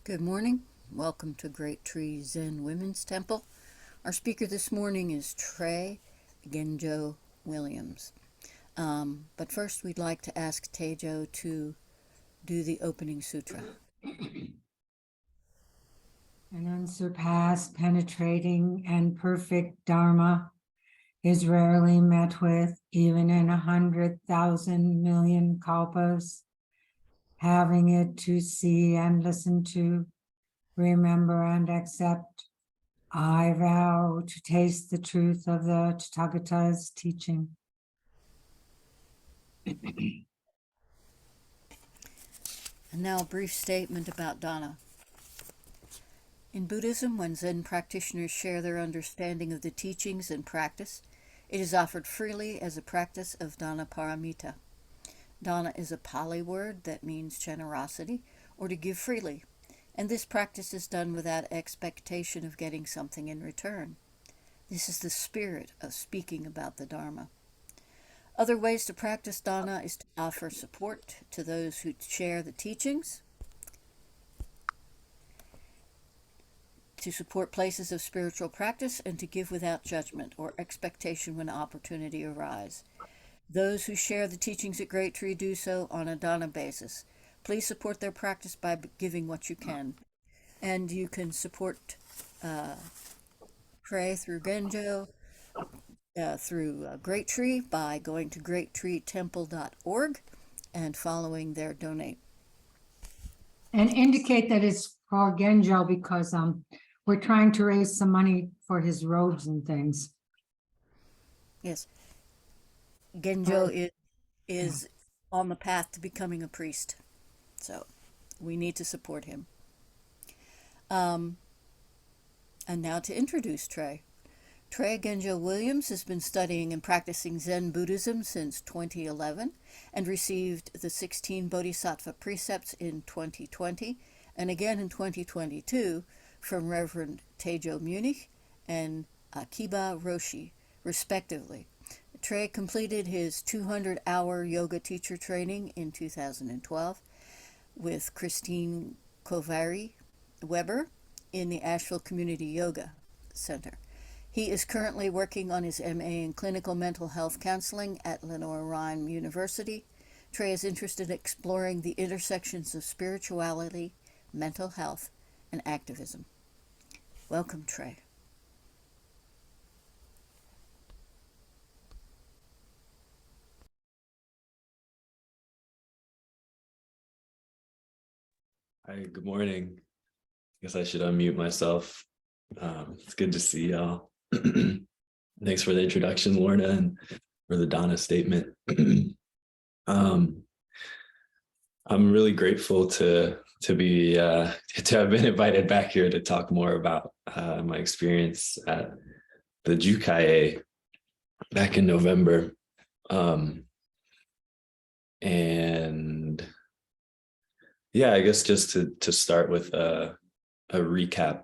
Good morning. Welcome to Great Tree Zen Women's Temple. Our speaker this morning is Genjo Williams. But first, we'd like to ask Teijo to do the opening sutra. An unsurpassed, penetrating, and perfect Dharma is rarely met with, even in 100,000 million kalpas. Having it to see and listen to, remember and accept, I vow to taste the truth of the Tathagata's teaching. And now a brief statement about dana. In Buddhism, when Zen practitioners share their understanding of the teachings and practice, it is offered freely as a practice of dana paramita. Dana is a Pali word that means generosity or to give freely, and this practice is done without expectation of getting something in return. This is the spirit of speaking about the Dharma. Other ways to practice dana is to offer support to those who share the teachings, to support places of spiritual practice, and to give without judgment or expectation when opportunity arises. Those who share the teachings at Great Tree do so on a dana basis. Please support their practice by giving what you can. And you can support pray through Genjo, through Great Tree by going to greattreetemple.org and following their donate. And indicate that it's for Genjo because we're trying to raise some money for his robes and things. Yes. Genjo is on the path to becoming a priest. So we need to support him. And now to introduce Tre. Tre Genjo Williams has been studying and practicing Zen Buddhism since 2011 and received the 16 Bodhisattva Precepts in 2020 and again in 2022 from Reverend Teijo Munnich and Akiba Roshi, respectively. Tre completed his 200-hour yoga teacher training in 2012 with Kristine Kaoverii Weber in the Asheville Community Yoga Center. He is currently working on his MA in clinical mental health counseling at Lenoir-Rhyne University. Tre is interested in exploring the intersections of spirituality, mental health, and activism. Welcome, Tre. Hi, good morning. I guess I should unmute myself. It's good to see y'all. Thanks for the introduction, Lorna, and for the dana statement. I'm really grateful to have been invited back here to talk more about my experience at the Jukai-e back in November. And yeah, I guess just to start with a recap.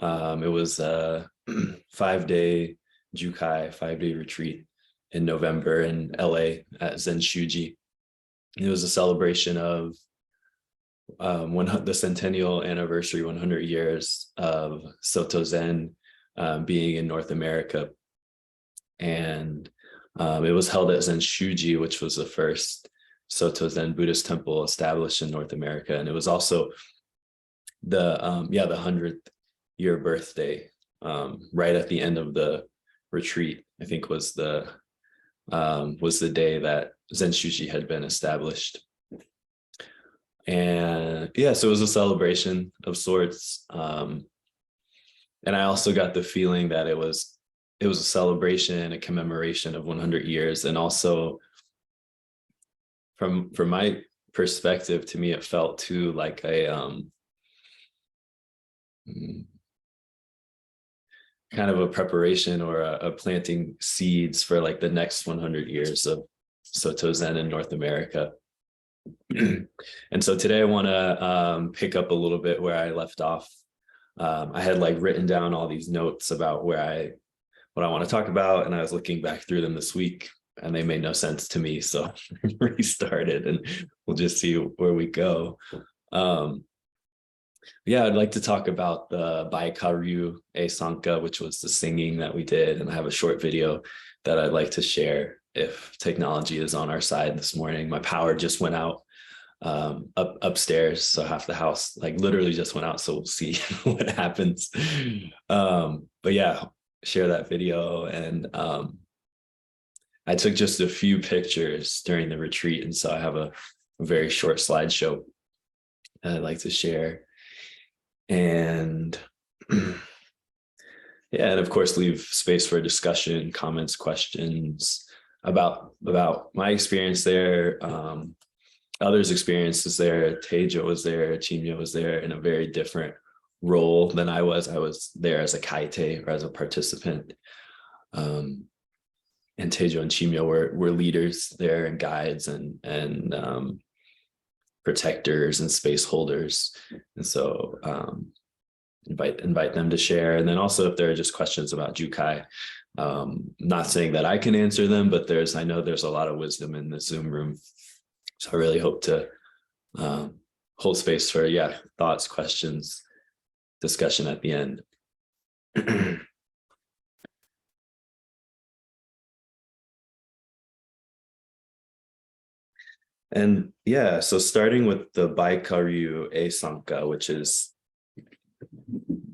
It was a 5-day Jukai, 5-day retreat in November in LA at Zen Shuji. It was a celebration of the centennial anniversary, 100 years of Soto Zen being in North America. And it was held at Zen Shuji, which was the first Soto Zen Buddhist temple established in North America. And it was also the 100th year birthday, right at the end of the retreat, I think was the day that Zen Shuji had been established. And yeah, so it was a celebration of sorts. And I also got the feeling that it was a celebration, a commemoration of 100 years. And also from my perspective, to me, it felt too like a kind of a preparation or a planting seeds for like the next 100 years of Soto Zen in North America. And so today I want to pick up a little bit where I left off. I had like written down all these notes about what I want to talk about, and I was looking back through them this week and they made no sense to me. So I restarted and we'll just see where we go. Yeah, I'd like to talk about the Baikaru-e Sanka, which was the singing that we did. And I have a short video that I'd like to share if technology is on our side this morning. My power just went out upstairs. So half the house like literally just went out. So we'll see what happens. But yeah, share that video. And I took just a few pictures during the retreat. And so I have a very short slideshow that I'd like to share. And yeah, and of course, leave space for discussion, comments, questions about my experience there, others' experiences there. Teijo was there, Chimyo was there in a very different role than I was. I was there as a kaite or as a participant. And Teijo and Chimyo were leaders there and guides and protectors and space holders. And so invite them to share. And then also if there are just questions about Jukai, not saying that I can answer them, but I know there's a lot of wisdom in the Zoom room. So I really hope to hold space for, thoughts, questions, discussion at the end. And so starting with the Baikaru-e Sanka, which is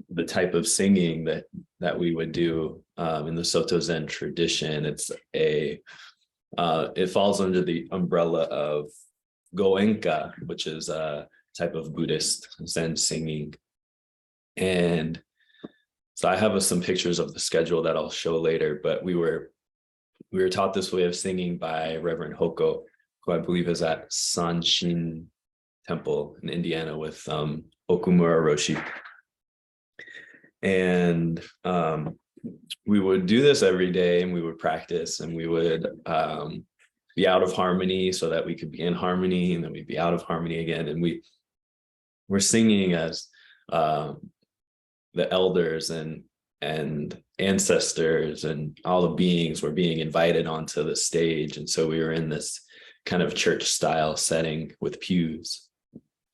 the type of singing that we would do in the Soto Zen tradition. It falls under the umbrella of Goenka, which is a type of Buddhist Zen singing. And so I have some pictures of the schedule that I'll show later, but we were taught this way of singing by Reverend Hoko, who I believe is at Sanshin Temple in Indiana with Okumura Roshi. And we would do this every day, and we would practice, and we would be out of harmony so that we could be in harmony, and then we'd be out of harmony again. And we're singing as the elders and ancestors and all the beings were being invited onto the stage. And so we were in this kind of church style setting with pews.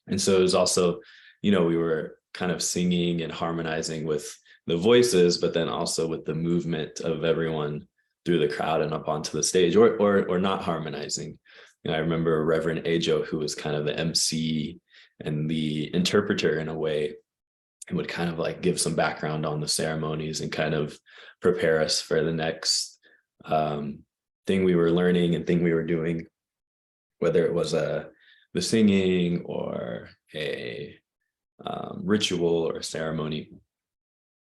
And so it was also, we were kind of singing and harmonizing with the voices, but then also with the movement of everyone through the crowd and up onto the stage, or not harmonizing. I remember Reverend Teijo, who was kind of the MC and the interpreter in a way, and would kind of like give some background on the ceremonies and kind of prepare us for the next thing we were learning and thing we were doing, whether it was the singing or a ritual or ceremony.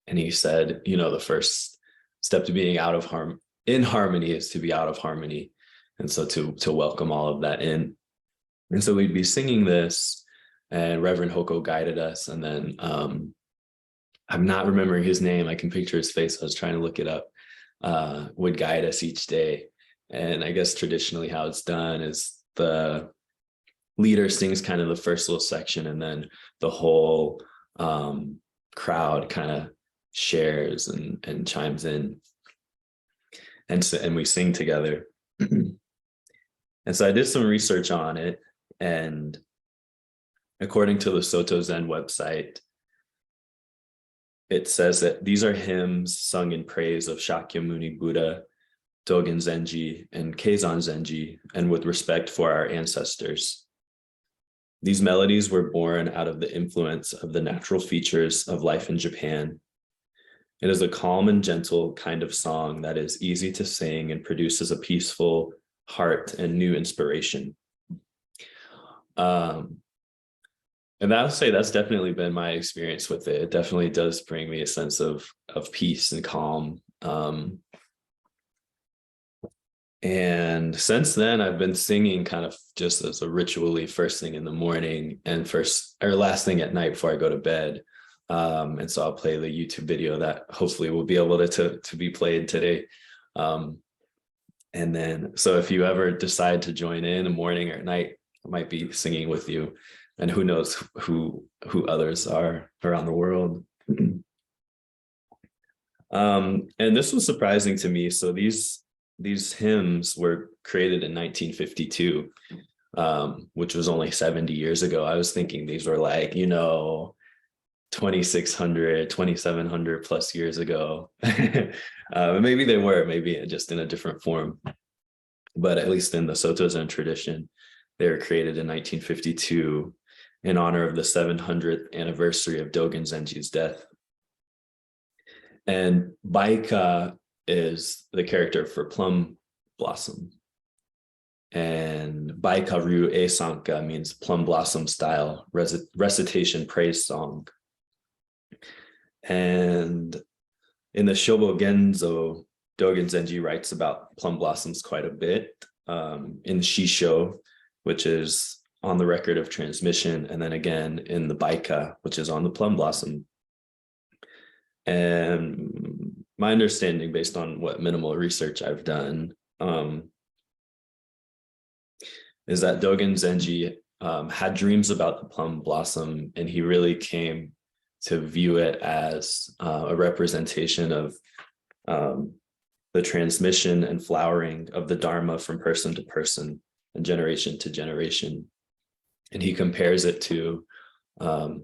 And he said, the first step to being in harmony is to be out of harmony. And so to welcome all of that in. And so we'd be singing this, and Reverend Hoko guided us. And then I'm not remembering his name. I can picture his face. I was trying to look it up. Would guide us each day. And I guess traditionally how it's done is the leader sings kind of the first little section, and then the whole crowd kind of shares and chimes in, and we sing together. And so I did some research on it, and according to the Soto Zen website, it says that these are hymns sung in praise of Shakyamuni Buddha, Dogen Zenji, and Keizan Zenji, and with respect for our ancestors. These melodies were born out of the influence of the natural features of life in Japan. It is a calm and gentle kind of song that is easy to sing and produces a peaceful heart and new inspiration. And I would say that's definitely been my experience with it. It definitely does bring me a sense of peace and calm. And since then, I've been singing kind of just as a ritually first thing in the morning and last thing at night before I go to bed. And so I'll play the YouTube video that hopefully will be able to be played today. And then, so if you ever decide to join in the morning or at night, I might be singing with you, and who knows who others are around the world. And this was surprising to me. So these hymns were created in 1952, which was only 70 years ago. I was thinking these were like, 2,600, 2,700 plus years ago. Maybe they were, maybe just in a different form. But at least in the Soto Zen tradition, they were created in 1952 in honor of the 700th anniversary of Dogen Zenji's death. And Baika is the character for plum blossom. And Baika Ryu E Sanka means plum blossom style recitation praise song. And in the Shobo Genzo, Dogen Zenji writes about plum blossoms quite a bit in Shisho, which is on the record of transmission, and then again in the Baika, which is on the plum blossom. And my understanding, based on what minimal research I've done, is that Dogen Zenji had dreams about the plum blossom, and he really came to view it as a representation of the transmission and flowering of the Dharma from person to person and generation to generation. And he compares it to the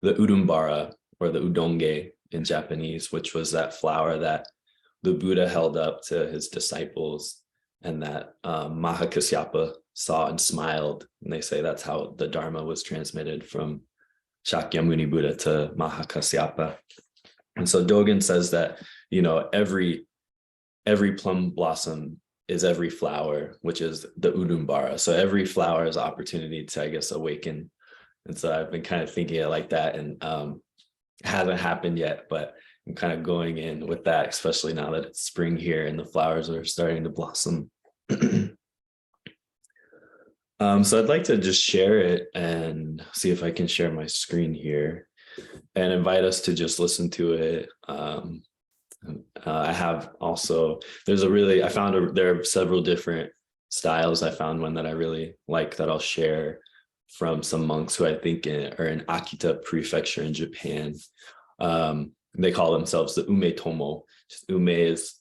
udumbara, or the udonge in Japanese, which was that flower that the Buddha held up to his disciples, and that Mahakasyapa saw and smiled. And they say that's how the Dharma was transmitted from Shakyamuni Buddha to Mahakasyapa. And so Dogen says that, you know, every plum blossom is every flower, which is the udumbara. So every flower is an opportunity to, I guess, awaken. And so I've been kind of thinking it like that, and hasn't happened yet, but I'm kind of going in with that, especially now that it's spring here and the flowers are starting to blossom. So I'd like to just share it and see if I can share my screen here and invite us to just listen to it. I have also, there are several different styles. I found one that I really like that I'll share from some monks who I think are in Akita Prefecture in Japan. They call themselves the Ume Tomo. Ume is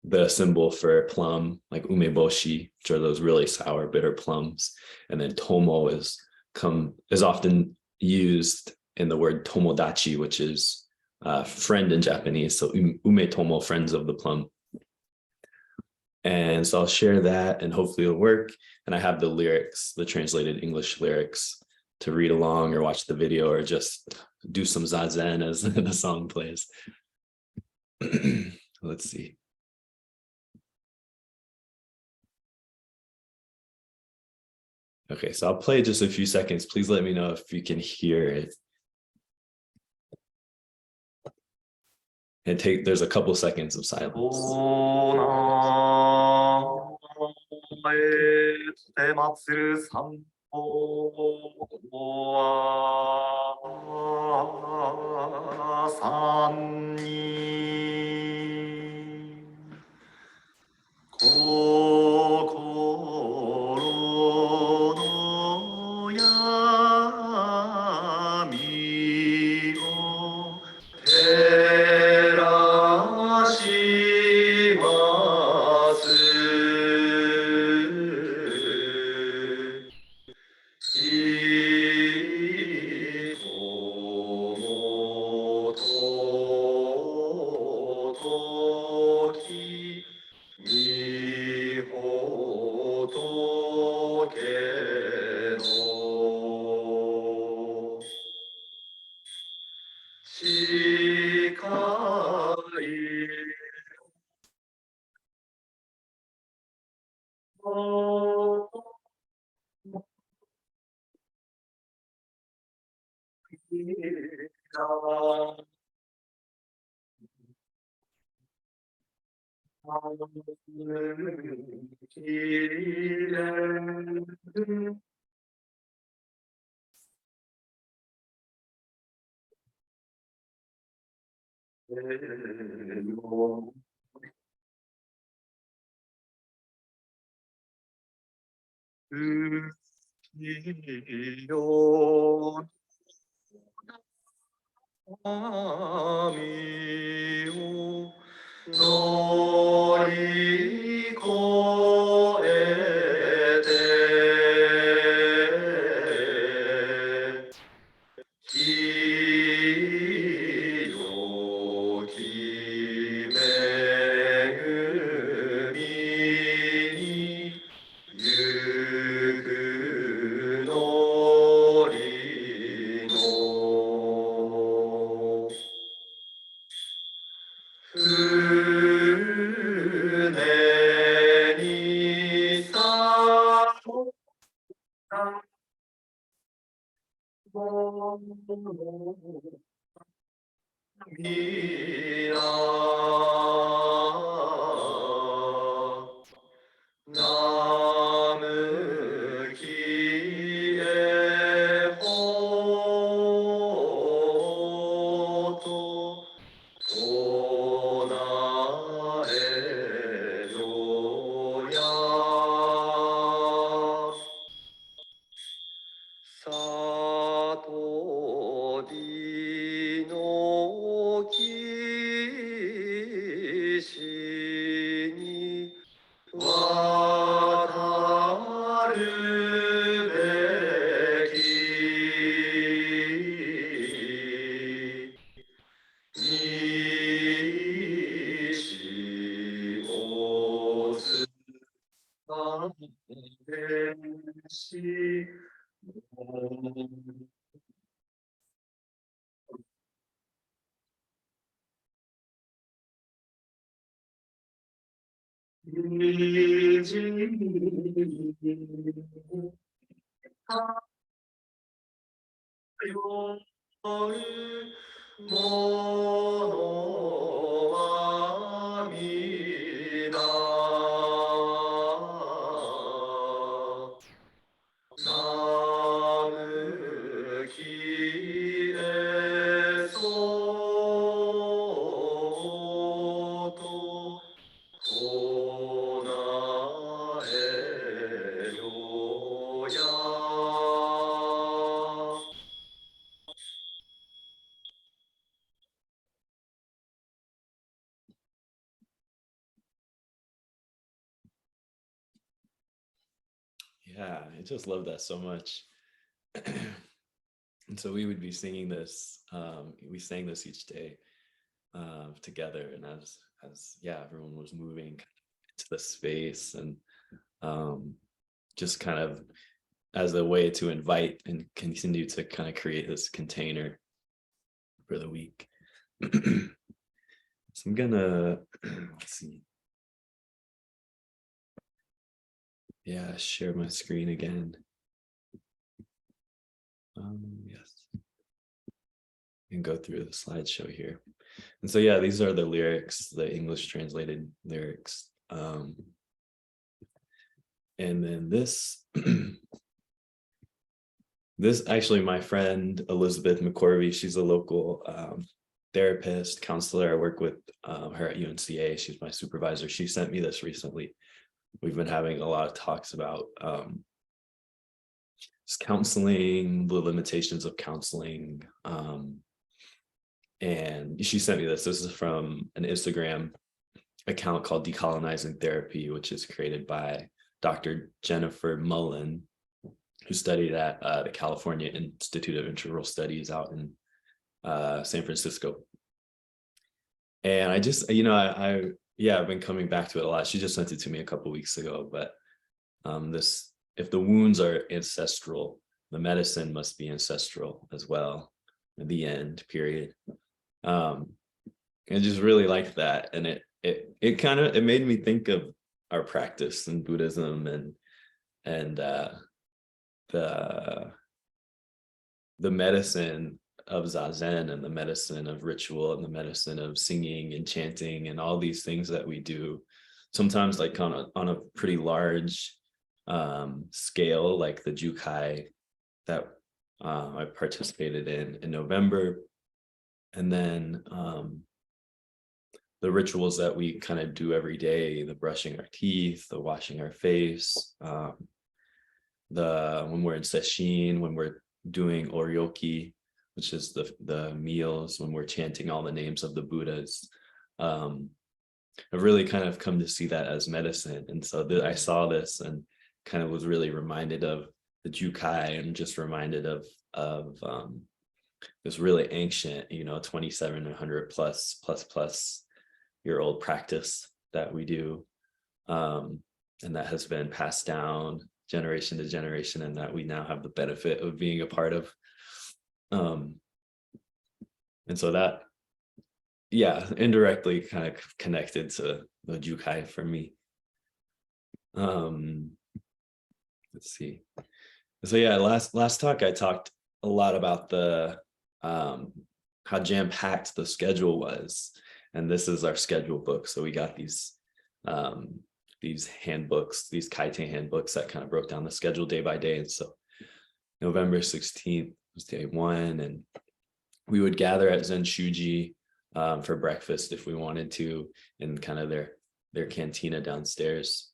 the symbol for plum, like umeboshi, which are those really sour, bitter plums. And then tomo is often used in the word tomodachi, which is friend in Japanese. So ume tomo, friends of the plum. And so I'll share that, and hopefully it'll work. And I have the lyrics, the translated English lyrics, to read along or watch the video or just do some zazen as the song plays. Let's see. Okay, so I'll play just a few seconds. Please let me know if you can hear it. And there's a couple seconds of silence. Yeah, I just love that so much. And so we would be singing this, we sang this each day together. And as yeah, everyone was moving into the space, and just kind of as a way to invite and continue to kind of create this container for the week. So I'm gonna, let's see. Yeah, share my screen again. Yes. And go through the slideshow here. And so, yeah, these are the lyrics, the English translated lyrics. And then this, this actually, my friend, Elizabeth McCorvey, she's a local therapist, counselor. I work with her at UNCA. She's my supervisor. She sent me this recently. We've been having a lot of talks about just counseling, the limitations of counseling. And she sent me this. This is from an Instagram account called Decolonizing Therapy, which is created by Dr. Jennifer Mullen, who studied at the California Institute of Integral Studies out in San Francisco. And I just, I've been coming back to it a lot. She just sent it to me a couple of weeks ago, but this, if the wounds are ancestral, the medicine must be ancestral as well, in the end, period. I just really liked that. And it kind of, it made me think of our practice in Buddhism and the medicine of Zazen, and the medicine of ritual, and the medicine of singing and chanting, and all these things that we do, sometimes like on a pretty large scale, like the Jukai that I participated in November. And then the rituals that we kind of do every day, the brushing our teeth, the washing our face, when we're in sesshin, when we're doing oryoki, which is the meals, when we're chanting all the names of the Buddhas. I've really kind of come to see that as medicine. And so I saw this and kind of was really reminded of the Jukai, and just reminded of this really ancient, 2,700 plus year old practice that we do. And that has been passed down generation to generation, and that we now have the benefit of being a part of. And so that, yeah, indirectly kind of connected to the Jukai for me. Let's see. So yeah, last talk I talked a lot about the how jam-packed the schedule was. And this is our schedule book. So we got these handbooks, these Kaite handbooks that kind of broke down the schedule day by day. And so November 16th was day one, and we would gather at Zen Shuji for breakfast if we wanted to, in kind of their cantina downstairs.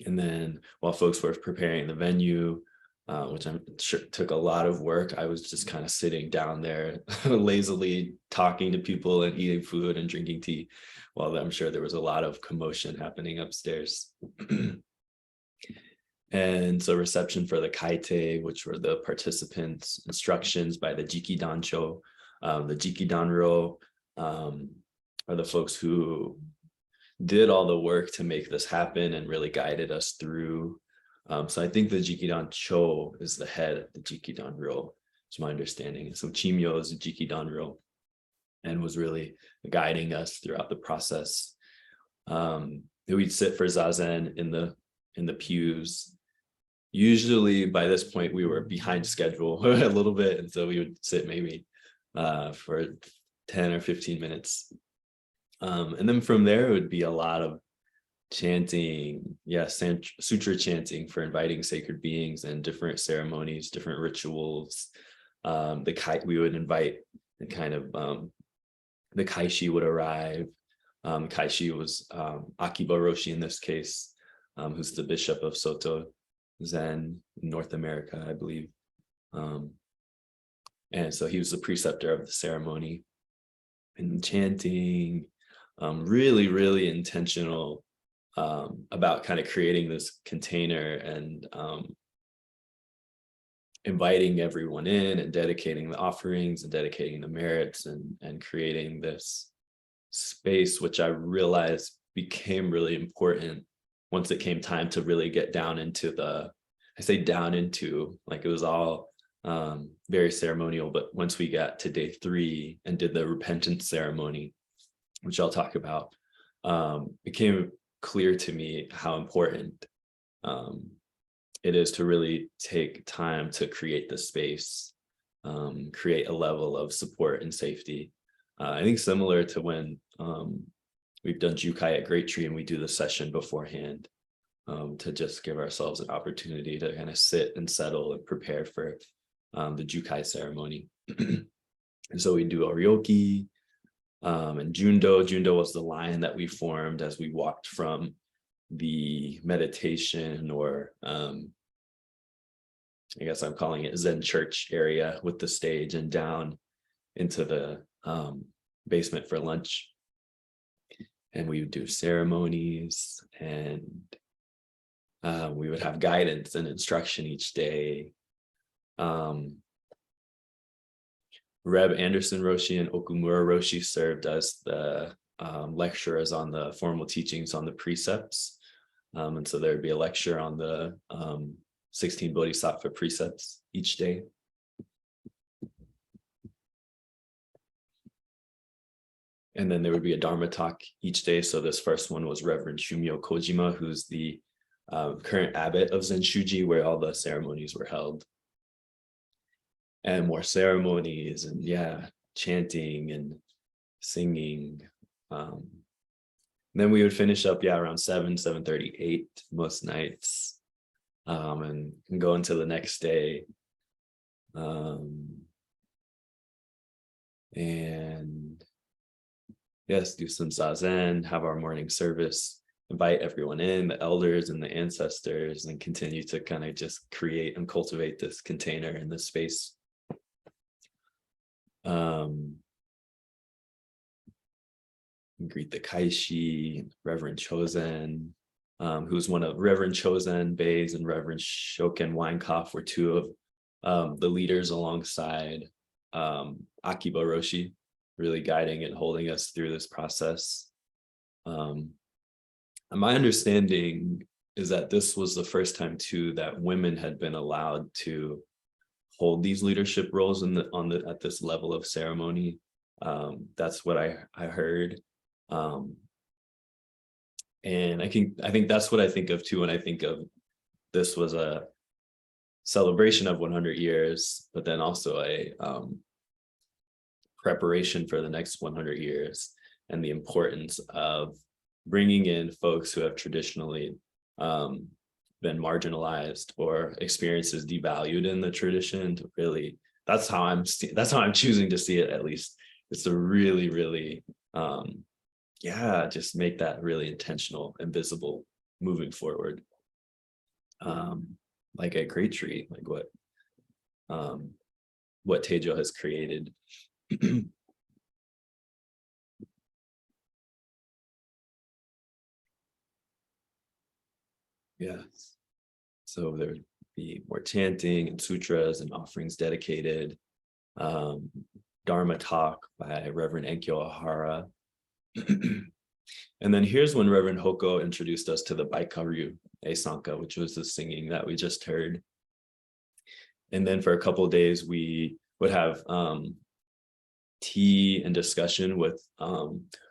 And then while folks were preparing the venue, which I'm sure took a lot of work, I was just kind of sitting down there lazily talking to people and eating food and drinking tea, while I'm sure there was a lot of commotion happening upstairs. And so reception for the kaite, which were the participants, instructions by the Jiki Dancho, the Jiki Danro, are the folks who did all the work to make this happen and really guided us through. So I think the Jikidan Cho is the head of the Jikidan Ryo, is my understanding. So Chimyo is the Jikidan Ryo and was really guiding us throughout the process. We'd sit for Zazen in the pews. Usually by this point we were behind schedule a little bit, and so we would sit maybe for 10 or 15 minutes. And then from there, it would be a lot of chanting, sutra chanting for inviting sacred beings and different ceremonies, different rituals. We would invite the kind of, the Kaishi would arrive. Kaishi was Akiba Roshi in this case, who's the bishop of Soto Zen in North America, I believe. And so he was the preceptor of the ceremony and chanting. Really, really intentional about kind of creating this container and inviting everyone in and dedicating the offerings and dedicating the merits and creating this space, which I realized became really important once it came time to really get down into like it was all very ceremonial, but once we got to day 3 and did the repentance ceremony, which I'll talk about, became clear to me how important it is to really take time to create the space, create a level of support and safety. I think similar to when we've done Jukai at Great Tree and we do the session beforehand, to just give ourselves an opportunity to kind of sit and settle and prepare for the Jukai ceremony. And so we do Oryoki, and Jundo was the line that we formed as we walked from the meditation, or I guess I'm calling it Zen church area with the stage, and down into the basement for lunch. And we would do ceremonies, and we would have guidance and instruction each day. Reb Anderson Roshi and Okumura Roshi served as the lecturers on the formal teachings on the precepts. And so there'd be a lecture on the 16 Bodhisattva Precepts each day. And then there would be a Dharma talk each day. So this first one was Reverend Shumio Kojima, who's the current abbot of Zen Shuji, where all the ceremonies were held. And more ceremonies and chanting and singing. Then we would finish up around 7:30, 8 most nights, and go into the next day. And yes, do some zazen, have our morning service, invite everyone in, the elders and the ancestors, and continue to kind of just create and cultivate this container in this space. Greet the Kaishi, Reverend Chozen, who's one of Reverend Chozen Bays and Reverend Shoken Weinkauf were two of the leaders alongside Akiba Roshi, really guiding and holding us through this process. And my understanding is that this was the first time too that women had been allowed to hold these leadership roles at this level of ceremony. That's what I heard. And I think that's what I think of too when I think of this was a celebration of 100 years, but then also a preparation for the next 100 years, and the importance of bringing in folks who have traditionally been marginalized or experiences devalued in the tradition to really, that's how I'm choosing to see it, at least. It's to really, really, just make that really intentional and visible moving forward. Like a great tree, like what Teijo has created. Yeah. So there would be more chanting and sutras and offerings dedicated. Dharma talk by Reverend Enkyo Ahara. And then here's when Reverend Hoko introduced us to the Baikaru Esanka, which was the singing that we just heard. And then for a couple of days, we would have tea and discussion with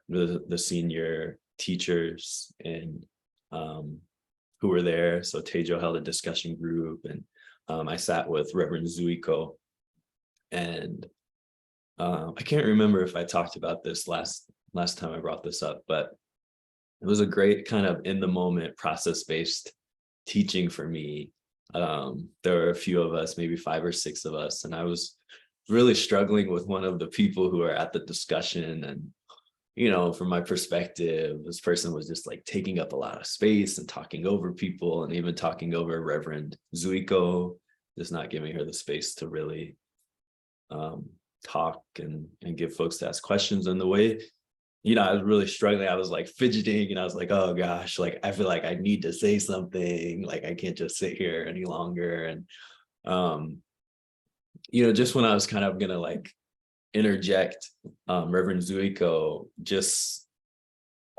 the senior teachers and who were there. So Teijo held a discussion group, and I sat with Reverend Zuiko. And I can't remember if I talked about this last time I brought this up, but it was a great kind of in the moment process-based teaching for me. There were a few of us, maybe 5 or 6 of us, and I was really struggling with one of the people who were at the discussion. And, you know, from my perspective, this person was just like taking up a lot of space and talking over people, and even talking over Reverend Zuiko, just not giving her the space to really talk and give folks to ask questions. And the way, you know, I was really struggling. I was like fidgeting, and I was like, oh gosh, like I feel like I need to say something, like I can't just sit here any longer. And you know, just when I was kind of gonna like interject, Reverend Zuiko just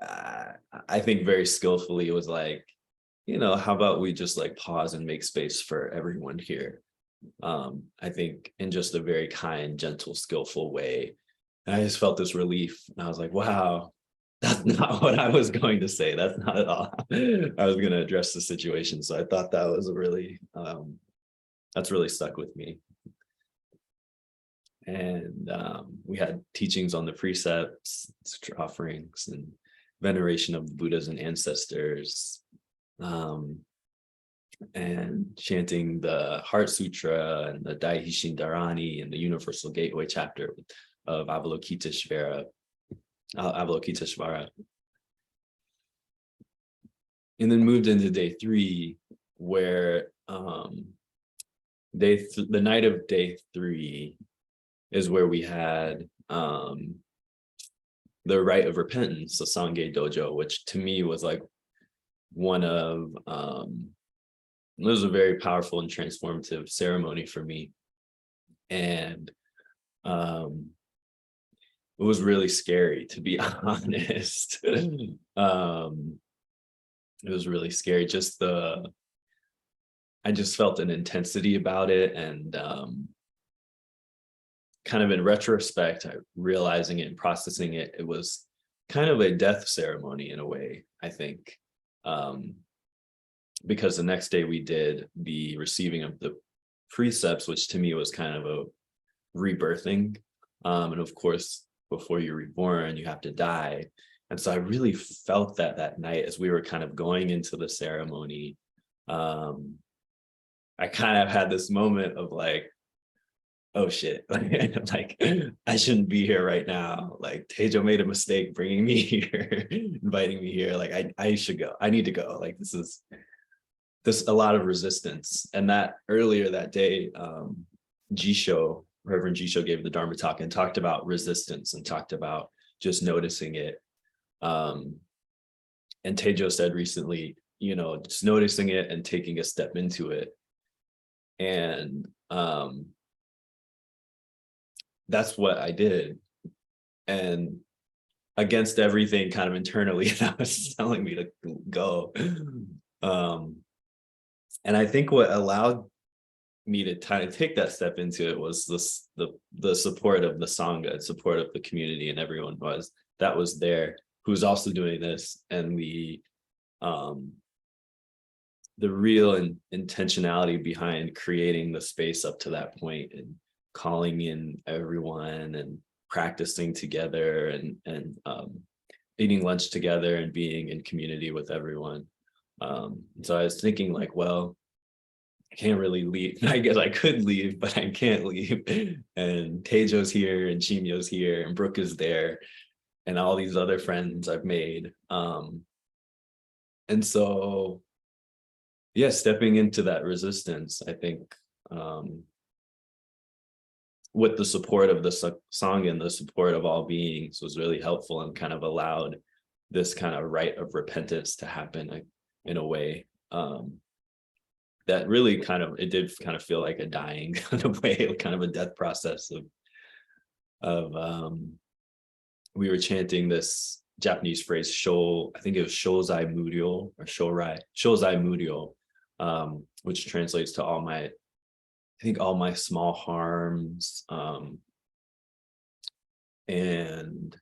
I think very skillfully was like, you know, how about we just like pause and make space for everyone here. I think in just a very kind, gentle, skillful way. And I just felt this relief. And I was like, wow, that's not what I was going to say. That's not at all. I was going to address the situation. So I thought that was a really, that's really stuck with me. And we had teachings on the precepts, offerings, and veneration of the Buddhas and ancestors. And chanting the Heart Sutra and the Daihishin Dharani and the Universal Gateway chapter of Avalokiteshvara. And then moved into day 3, where the night of day 3 is where we had the rite of repentance, the Sangye Dojo, which to me was like one of it was a very powerful and transformative ceremony for me. And it was really scary, to be honest. It was really scary. I just felt an intensity about it. And kind of in retrospect, realizing it and processing it, it was kind of a death ceremony in a way, I think. Because the next day we did the receiving of the precepts, which to me was kind of a rebirthing. And of course, before you're reborn, you have to die. And so I really felt that night as we were kind of going into the ceremony. I kind of had this moment of like, oh shit, like I shouldn't be here right now. Like Teijo made a mistake bringing me here, inviting me here. Like I should go. I need to go. Like there's a lot of resistance. And that earlier that day, Reverend Jisho gave the Dharma talk and talked about resistance and talked about just noticing it. And Teijo said recently, you know, just noticing it and taking a step into it. And that's what I did. And against everything kind of internally that was telling me to go. And I think what allowed me to kind of take that step into it was the support of the Sangha, support of the community, and everyone that was there who's also doing this. And we the real intentionality behind creating the space up to that point, and calling in everyone and practicing together, and eating lunch together and being in community with everyone. So I was thinking like, well, I can't really leave. I guess I could leave, but I can't leave. And Teijo's here, and Chimyo's here, and Brooke is there, and all these other friends I've made. And so, yeah, stepping into that resistance, I think, with the support of the song and the support of all beings, was really helpful, and kind of allowed this kind of rite of repentance to happen in a way that really it did kind of feel like a dying kind of way, kind of a death process of we were chanting this Japanese phrase, I think it was Shozai Muryo, or Shozai Muryo, which translates to all my small harms. And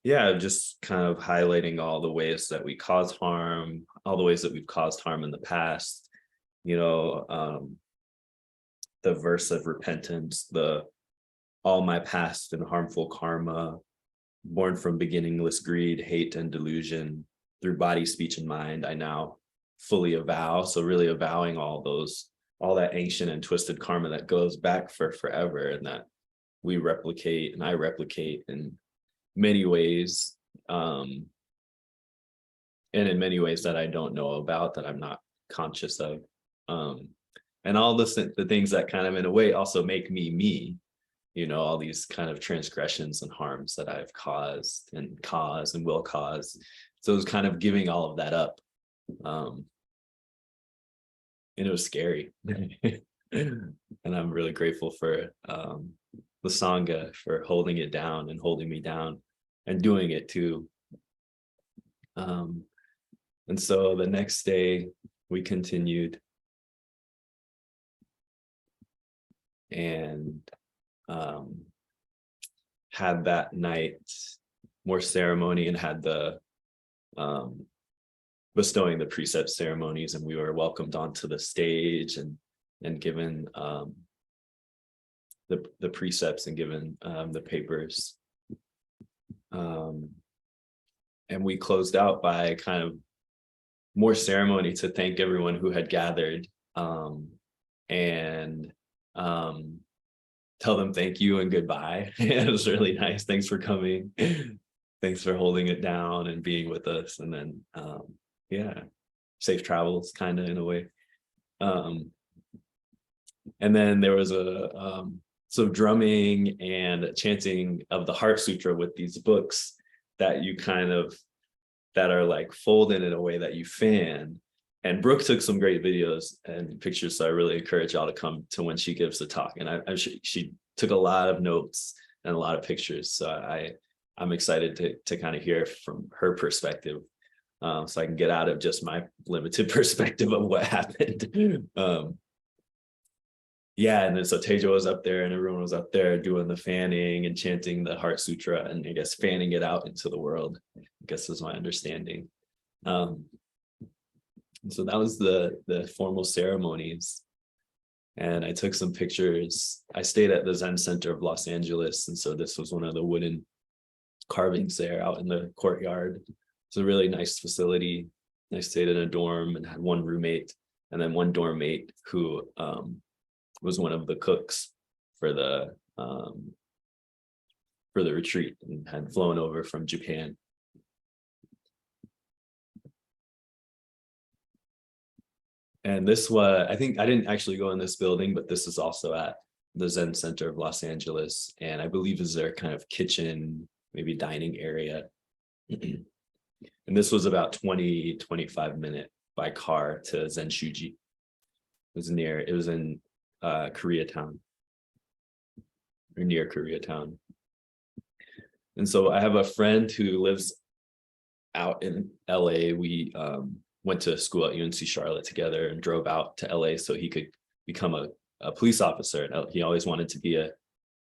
yeah, just kind of highlighting all the ways that we cause harm, all the ways that we've caused harm in the past. The verse of repentance, all my past and harmful karma, born from beginningless greed, hate, and delusion, through body, speech, and mind, I now fully avow. So really avowing all that ancient and twisted karma that goes back for forever, and that we replicate, and I replicate in many ways, and in many ways that I don't know about, that I'm not conscious of, and all the things that kind of in a way also make me, all these kind of transgressions and harms that I've caused and will cause. So it was kind of giving all of that up, and it was scary. And I'm really grateful for the Sangha for holding it down and holding me down and doing it too. And so the next day we continued, and had that night more ceremony, and had the bestowing the precept ceremonies, and we were welcomed onto the stage and given the precepts, and given the papers, and we closed out by kind of more ceremony to thank everyone who had gathered, and tell them thank you and goodbye. It was really nice. Thanks for coming. Thanks for holding it down and being with us. And then yeah, safe travels, kind of, in a way. And then there was some drumming and chanting of the Heart Sutra with these books that that are like folded in a way that you fan. And Brooke took some great videos and pictures, so I really encourage y'all to come to when she gives the talk. And she took a lot of notes and a lot of pictures, so I'm excited to kind of hear from her perspective, so I can get out of just my limited perspective of what happened. Yeah, and then so Teijo was up there, and everyone was up there doing the fanning and chanting the Heart Sutra, and I guess fanning it out into the world, I guess is my understanding. So that was the formal ceremonies, and I took some pictures. I stayed at the Zen Center of Los Angeles, and so this was one of the wooden carvings there out in the courtyard. It's a really nice facility. I stayed in a dorm and had one roommate, and then one dorm mate who was one of the cooks for the retreat, and had flown over from Japan. And this was, I think I didn't actually go in this building, but this is also at the Zen Center of Los Angeles, and I believe is their kind of kitchen, maybe dining area. And this was about 20-25 minute by car to Zen Shuji. It was in Koreatown, or near Koreatown. And so I have a friend who lives out in LA. We went to school at UNC Charlotte together and drove out to LA so he could become a police officer. He always wanted to be a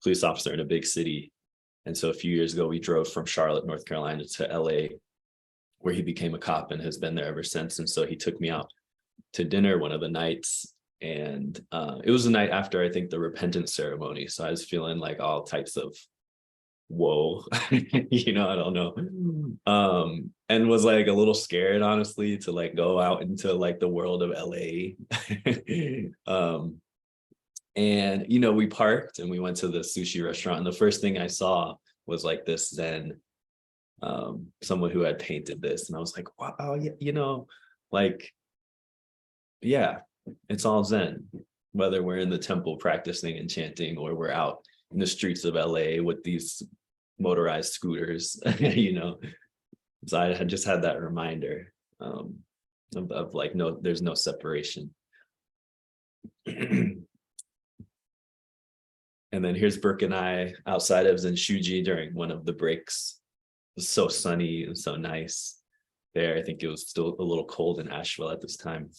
police officer in a big city. And so a few years ago, we drove from Charlotte, North Carolina to LA, where he became a cop and has been there ever since. And so he took me out to dinner one of the nights, and it was the night after, I think, the repentance ceremony. So I was feeling like all types of whoa, you know, I don't know. And was like a little scared, honestly, to like go out into like the world of LA. And you know, we parked and we went to the sushi restaurant, and the first thing I saw was like this Zen, someone who had painted this, and I was like, wow, yeah, you know, like, yeah, it's all Zen, whether we're in the temple practicing and chanting, or we're out in the streets of LA with these motorized scooters, you know. So I had just had that reminder, of like, no, there's no separation. And then here's Brooke and I outside of Zen-shuji during one of the breaks. It was so sunny and so nice there. I think it was still a little cold in Asheville at this time.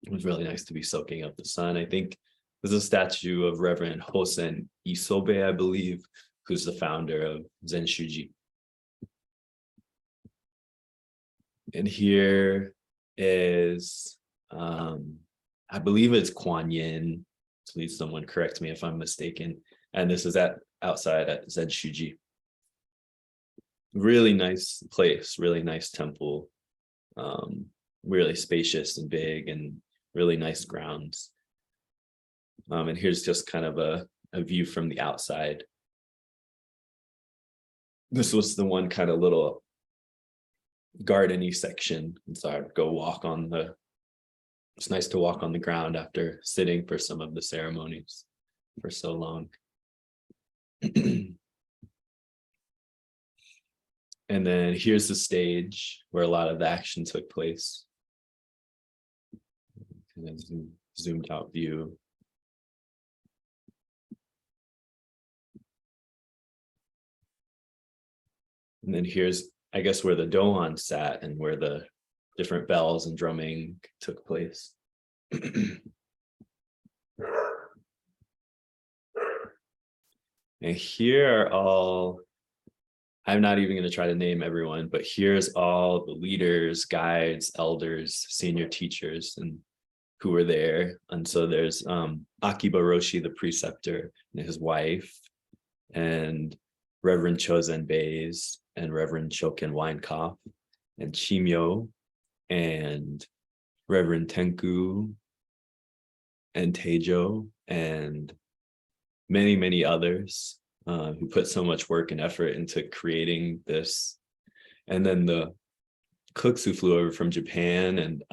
It was really nice to be soaking up the sun. I think there's a statue of Reverend Hosen Isobe, I believe, who's the founder of Zen-shuji. And here is, I believe it's Kuan Yin. Please, someone correct me if I'm mistaken. And this is outside at Zen-shuji. Really nice place, really nice temple, really spacious and big, and really nice grounds. And here's just kind of a view from the outside. This was the one kind of little garden-y section. And so I'd go walk on it's nice to walk on the ground after sitting for some of the ceremonies for so long. And then here's the stage where a lot of the action took place. Kind of zoomed out view. And then here's, I guess, where the Doan sat and where the different bells and drumming took place. And here are all, I'm not even going to try to name everyone, but here's all the leaders, guides, elders, senior teachers, and who were there. And so there's Akiba Roshi, the preceptor, and his wife, and Reverend Chozen Bays, and Reverend Choken Weinkopf, and Chimyo, and Reverend Tenku, and Teijo, and many, many others who put so much work and effort into creating this. And then the cooks who flew over from Japan, and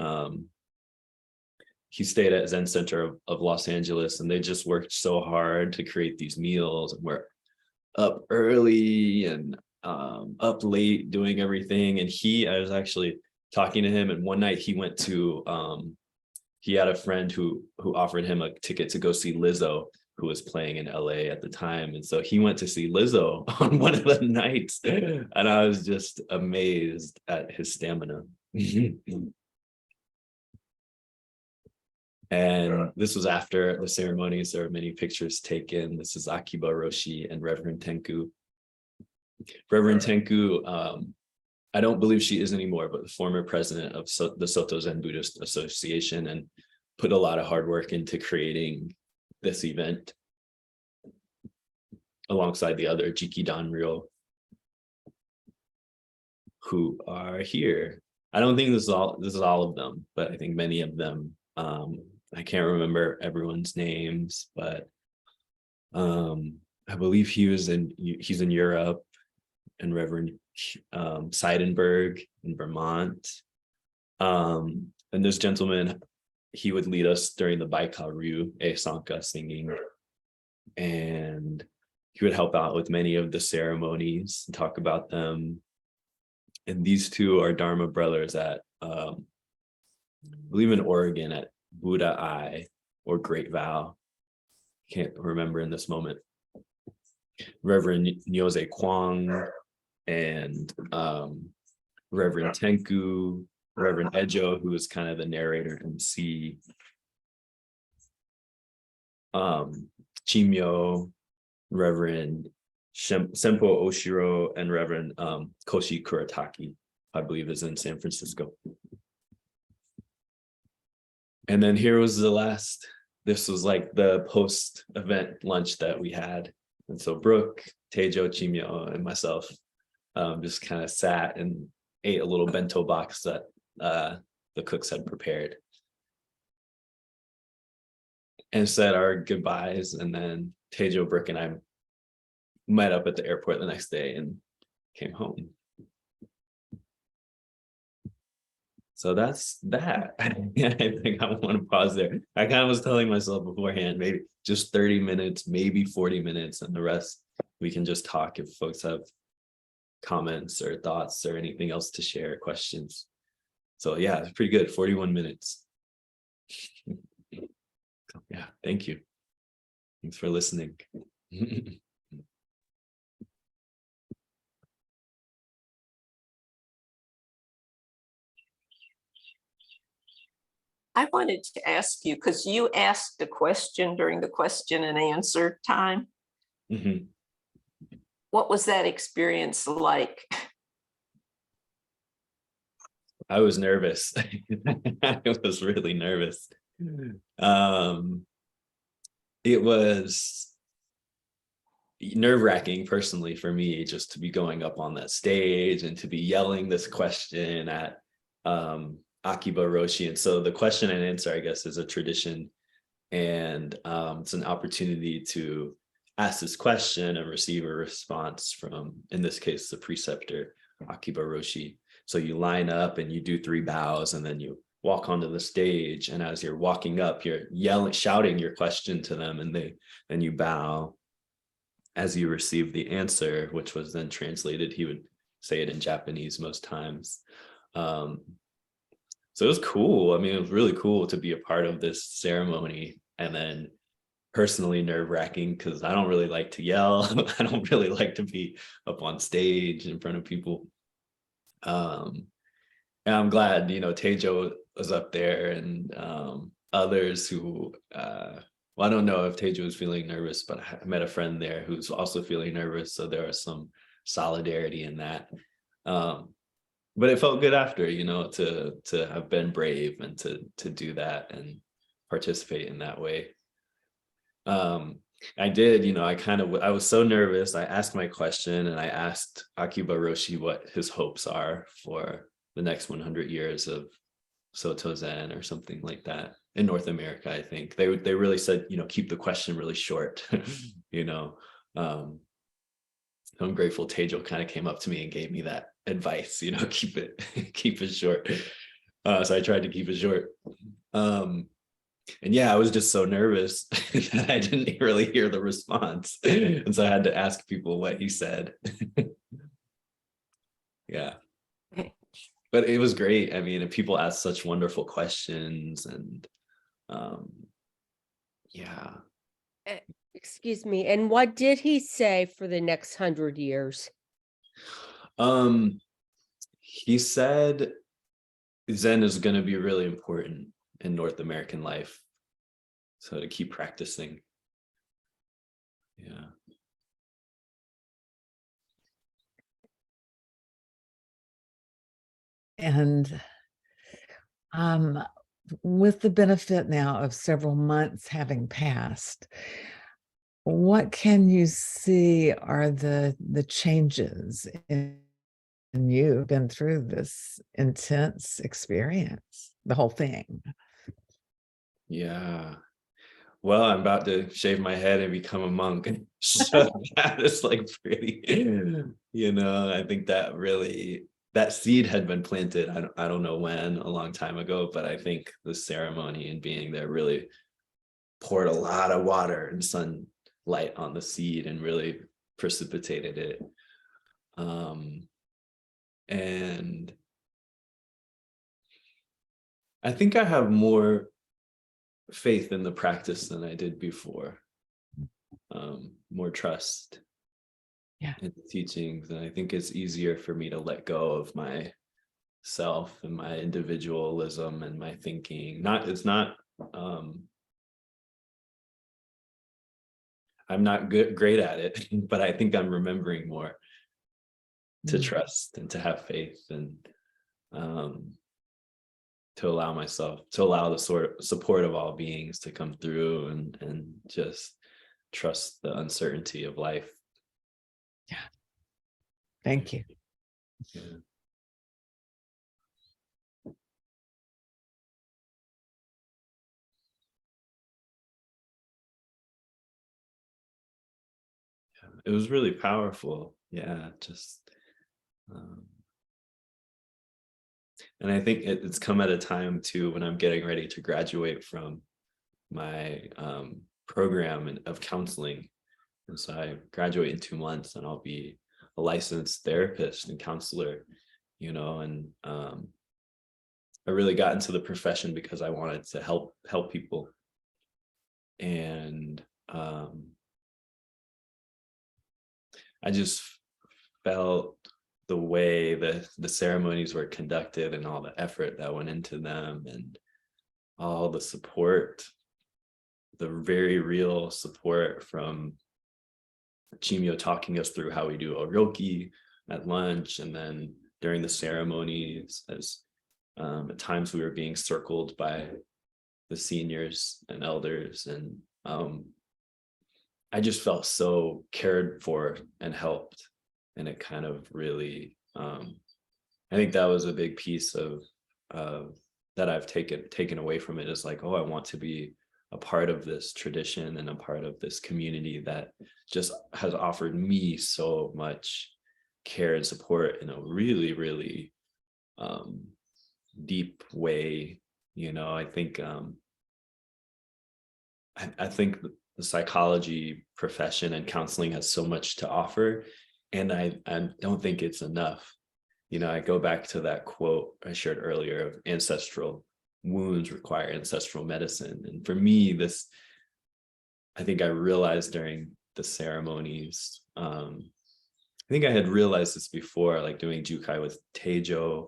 he stayed at Zen Center of Los Angeles, and they just worked so hard to create these meals, and were up early and up late doing everything. And I was actually talking to him, and one night he went to, he had a friend who offered him a ticket to go see Lizzo, who was playing in LA at the time. And so he went to see Lizzo on one of the nights, and I was just amazed at his stamina. And this was after the ceremonies. There are many pictures taken. This is Akiba Roshi and Reverend Tenku. Reverend Tenku, I don't believe she is anymore, but the former president of the Soto Zen Buddhist Association, and put a lot of hard work into creating this event alongside the other Jiki Danryo who are here. I don't think this is all of them, but I think many of them, I can't remember everyone's names, but I believe he's in Europe, and Reverend Seidenberg in Vermont. And this gentleman, he would lead us during the Baikal Ryu Sanka singing, and he would help out with many of the ceremonies and talk about them. And these two are Dharma brothers at, I believe in Oregon, at Buddha-i or Great Vow. Can't remember in this moment. Reverend Nyose Kwang and Reverend Tenku, Reverend Ejo, who is kind of the narrator MC, Chimyo, Reverend Sempo Oshiro, and Reverend Koshi Kurataki, I believe is in San Francisco. And then here was this was like the post-event lunch that we had. And so Brooke, Teijo, Chimyo, and myself just kind of sat and ate a little bento box that the cooks had prepared and said our goodbyes. And then Teijo, Brooke, and I met up at the airport the next day and came home. So that's that. I think I want to pause there. I kind of was telling myself beforehand, maybe just 30 minutes, maybe 40 minutes, and the rest we can just talk if folks have comments or thoughts or anything else to share, questions. So yeah, it's pretty good, 41 minutes. Yeah, thank you. Thanks for listening. I wanted to ask you, because you asked a question during the question and answer time. Mm-hmm. What was that experience like? I was nervous. I was really nervous. It was nerve-wracking personally for me, just to be going up on that stage and to be yelling this question at Akiba, Roshi. And so the question and answer, I guess, is a tradition, and it's an opportunity to ask this question and receive a response from, in this case, the preceptor, Akiba Roshi. So you line up and you do 3 bows, and then you walk onto the stage. And as you're walking up, you're yelling, shouting your question to them, and then you bow as you receive the answer, which was then translated. He would say it in Japanese most times. So it was cool. I mean, it was really cool to be a part of this ceremony, and then personally nerve-wracking because I don't really like to yell. I don't really like to be up on stage in front of people. And I'm glad, Teijo was up there, and others who, well, I don't know if Teijo was feeling nervous, but I met a friend there who's also feeling nervous. So there was some solidarity in that. But it felt good after, to have been brave and to do that and participate in that way. I did, I was so nervous. I asked my question, and I asked Akiba Roshi what his hopes are for the next 100 years of Soto Zen or something like that in North America. I think they really said, keep the question really short. I'm grateful Teijo kind of came up to me and gave me that advice, keep it short. So I tried to keep it short. And yeah, I was just so nervous that I didn't really hear the response. And so I had to ask people what he said. Yeah. But it was great. I mean, people asked such wonderful questions, and yeah. Excuse me. And what did he say for the next 100 years? He said Zen is going to be really important in North American life. So to keep practicing. Yeah. And with the benefit now of several months having passed, what can you see are the changes in you? Been through this intense experience, the whole thing? Yeah. Well, I'm about to shave my head and become a monk. So that is like pretty, I think that seed had been planted. I don't know when, a long time ago, but I think the ceremony and being there really poured a lot of water and sunlight on the seed and really precipitated it. And I think I have more faith in the practice than I did before. More trust in the teachings, and I think it's easier for me to let go of myself and my individualism and my thinking. I'm not great at it, but I think I'm remembering more to trust and to have faith, and to allow the sort of support of all beings to come through, and just trust the uncertainty of life. Thank you. Yeah. It was really powerful. Yeah, just and I think it's come at a time too when I'm getting ready to graduate from my program of counseling. And so I graduate in 2 months, and I'll be a licensed therapist and counselor, and I really got into the profession because I wanted to help people. And I just felt the way the ceremonies were conducted and all the effort that went into them, and all the support, the very real support from Chimio talking us through how we do oryoki at lunch, and then during the ceremonies, as at times we were being circled by the seniors and elders, and I just felt so cared for and helped. And it kind of really, I think that was a big piece of that I've taken away from it, is like, oh, I want to be a part of this tradition and a part of this community that just has offered me so much care and support in a really, really deep way. I think I think the psychology profession and counseling has so much to offer, and I don't think it's enough. I go back to that quote I shared earlier of ancestral wounds require ancestral medicine. And for me, I think I realized during the ceremonies, I think I had realized this before, like doing Jukai with Teijo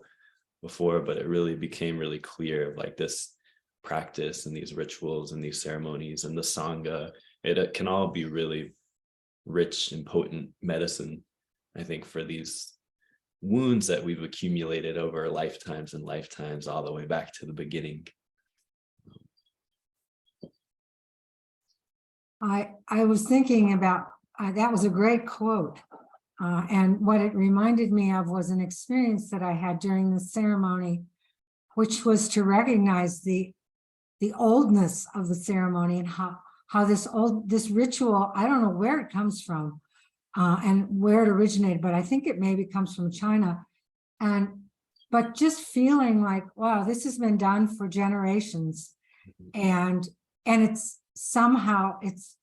before, but it really became really clear of like this practice and these rituals and these ceremonies and the Sangha, it can all be really rich and potent medicine, I think, for these wounds that we've accumulated over lifetimes and lifetimes, all the way back to the beginning. I was thinking about, that was a great quote. And what it reminded me of was an experience that I had during the ceremony, which was to recognize the oldness of the ceremony, and how this ritual, I don't know where it comes from and where it originated, but I think it maybe comes from China. But just feeling like, wow, this has been done for generations, and it's somehow it's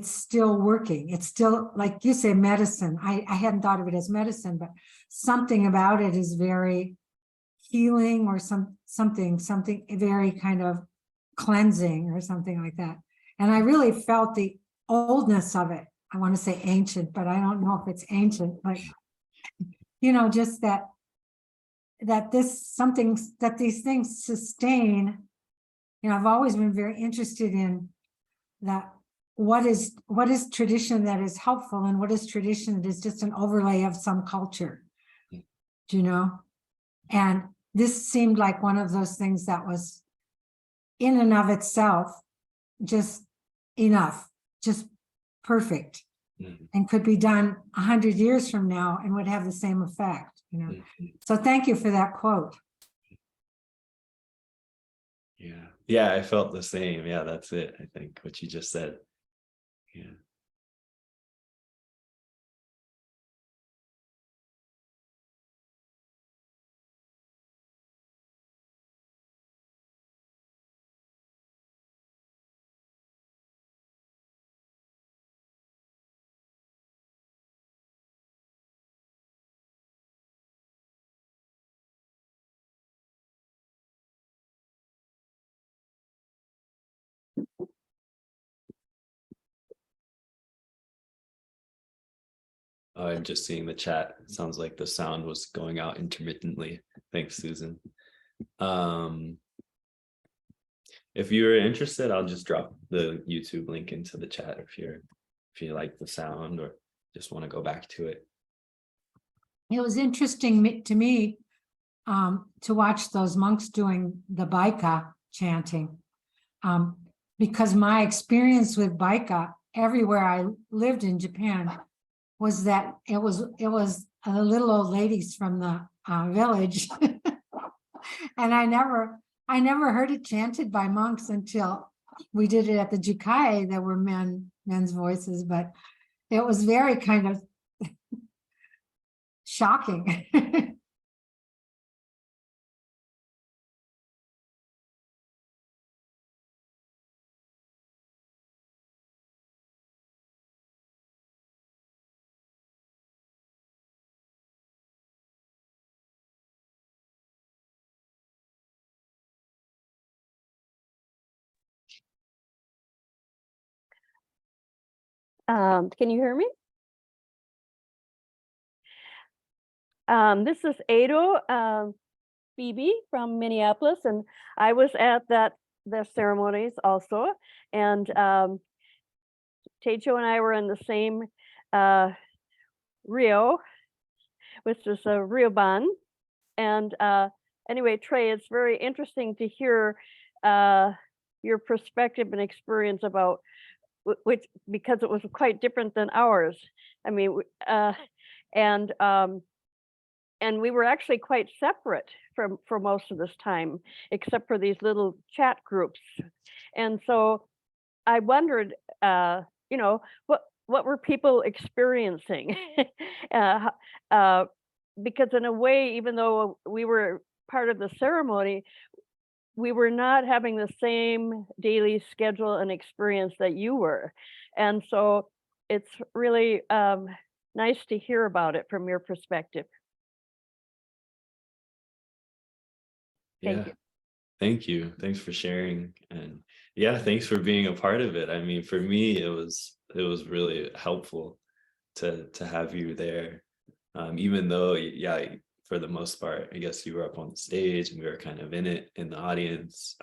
still working. It's still, like you say, medicine. I hadn't thought of it as medicine, but something about it is very healing, or something very kind of cleansing or something like that. And I really felt the oldness of it. I want to say ancient, but I don't know if it's ancient, but just that these things sustain. I've always been very interested in that. What is tradition that is helpful, and what is tradition that is just an overlay of some culture? And this seemed like one of those things that was in and of itself just enough, just perfect, and could be done 100 years from now and would have the same effect. So thank you for that quote. Yeah, I felt the same. Yeah, that's it. I think what you just said. Yeah. Oh, I'm just seeing the chat. It sounds like the sound was going out intermittently. Thanks, Susan. If you're interested, I'll just drop the YouTube link into the chat if you like the sound or just want to go back to it. It was interesting to me to watch those monks doing the baika chanting. Because my experience with baika everywhere I lived in Japan was that it was the little old ladies from the village. And I never heard it chanted by monks until we did it at the Jukai-e. There were men's voices, but it was very kind of shocking. Can you hear me? This is Ado Phoebe from Minneapolis, and I was at the ceremonies also. And Teijo and I were in the same Rio, which is a Ryoban. And anyway, Trey, it's very interesting to hear your perspective and experience about which, because it was quite different than ours. I mean, and we were actually quite separate for most of this time, except for these little chat groups. And so I wondered, you know, what were people experiencing? Because in a way, even though we were part of the ceremony, we were not having the same daily schedule and experience that you were. And so it's really nice to hear about it from your perspective. Thank you. Thank you. Thanks for sharing. And yeah, thanks for being a part of it. I mean, for me, it was really helpful to have you there. Even though, yeah, for the most part, I guess you were up on the stage and we were kind of in the audience.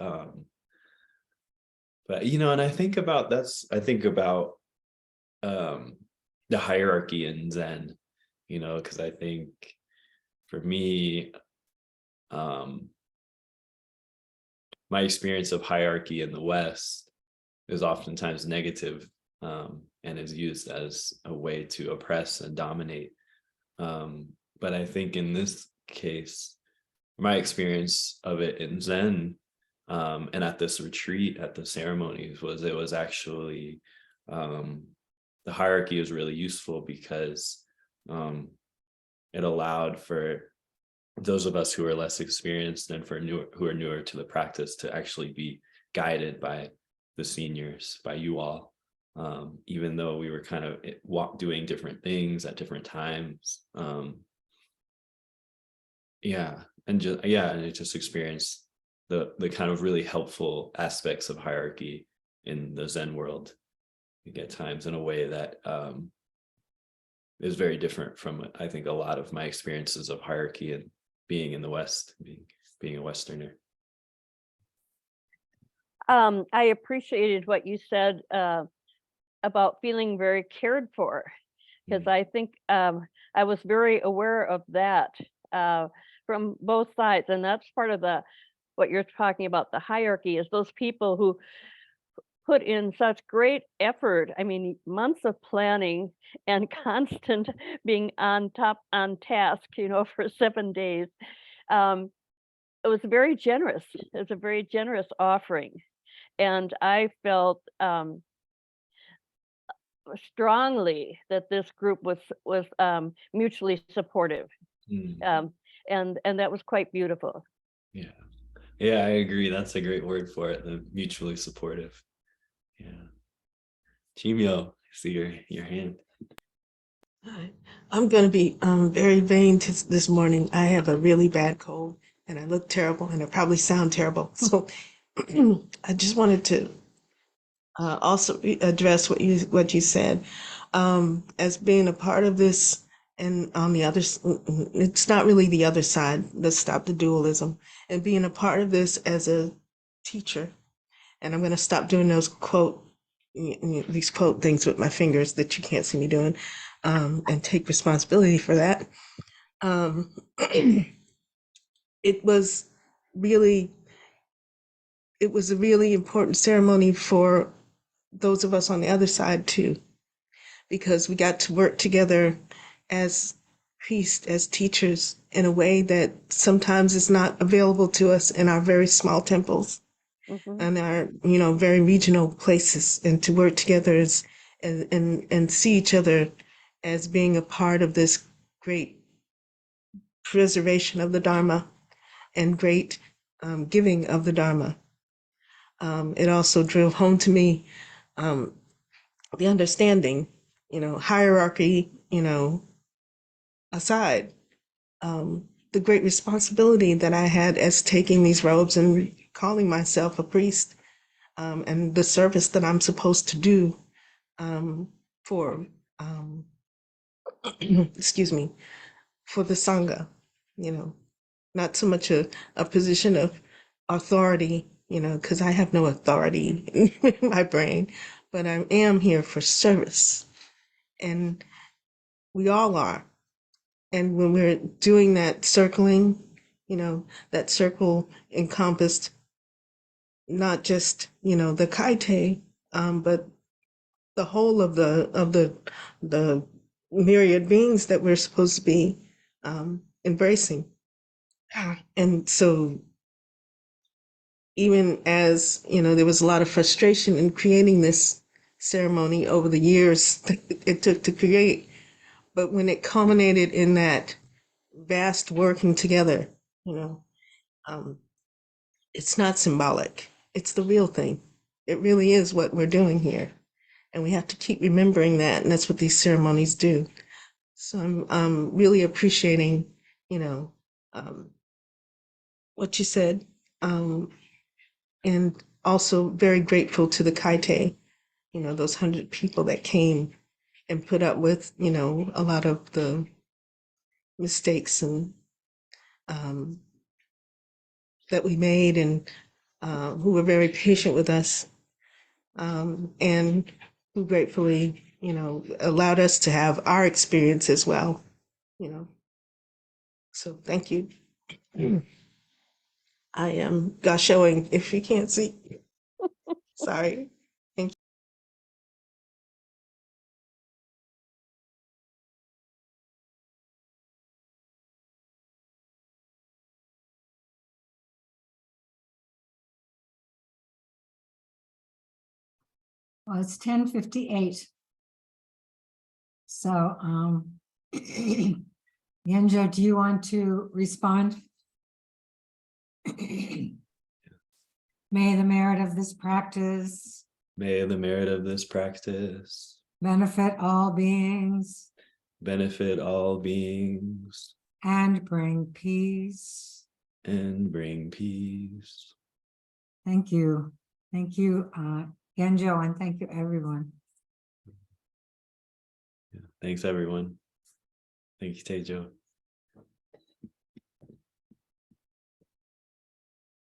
But, you know, and I think about the hierarchy in Zen, you know, because I think for me, my experience of hierarchy in the West is oftentimes negative, and is used as a way to oppress and dominate. But I think in this case, my experience of it in Zen, and at this retreat, at the ceremonies, it was actually, the hierarchy was really useful because it allowed for those of us who are less experienced and who are newer to the practice to actually be guided by the seniors, by you all. Even though we were kind of doing different things at different times. And it just experienced the kind of really helpful aspects of hierarchy in the Zen world at times in a way that is very different from, I think, a lot of my experiences of hierarchy and being in the West, being a Westerner. I appreciated what you said about feeling very cared for, because I think I was very aware of that from both sides. And that's part of what you're talking about, the hierarchy, is those people who put in such great effort. I mean, months of planning and constant being on task, you know, for 7 days. It was very generous. It was a very generous offering. And I felt strongly that this group was mutually supportive. And that was quite beautiful. Yeah, I agree. That's a great word for it, the mutually supportive. Yeah. Chimio, I see your hand. Hi. I'm going to be very vain this morning. I have a really bad cold and I look terrible and I probably sound terrible. So I just wanted to also address what you said as being a part of this. And on the other, it's not really the other side. Let's stop the dualism, and being a part of this as a teacher. And I'm going to stop doing these quote things with my fingers that you can't see me doing, and take responsibility for that. it was really, it was a really important ceremony for those of us on the other side too, because we got to work together as priests, as teachers, in a way that sometimes is not available to us in our very small temples Mhm. and our, very regional places, and to work together as, and see each other as being a part of this great preservation of the Dharma and great giving of the Dharma. It also drove home to me the understanding, hierarchy, aside, the great responsibility that I had as taking these robes and calling myself a priest, and the service that I'm supposed to do for, excuse me, for the Sangha, not so much a position of authority, because I have no authority in my brain, but I am here for service. And we all are. And when we're doing that circling, that circle encompassed not just, the kaite, but the whole of the myriad beings that we're supposed to be embracing. And so even as, there was a lot of frustration in creating this ceremony over the years that it took to create, but when it culminated in that vast working together, it's not symbolic. It's the real thing. It really is what we're doing here. And we have to keep remembering that. And that's what these ceremonies do. So I'm really appreciating, what you said. And also very grateful to the kaite, those 100 people that came and put up with, a lot of the mistakes and that we made, and who were very patient with us, and who gratefully, allowed us to have our experience as well, So thank you. I am showing if you can't see. Sorry. Thank you. Well, it's 10:58. So, Genjo, do you want to respond? May the merit of this practice May the merit of this practice benefit all beings benefit all beings and bring peace. and bring peace. Thank you. Thank you, Genjo, and thank you, everyone. Yeah. Thanks, everyone. Thank you, Teijo.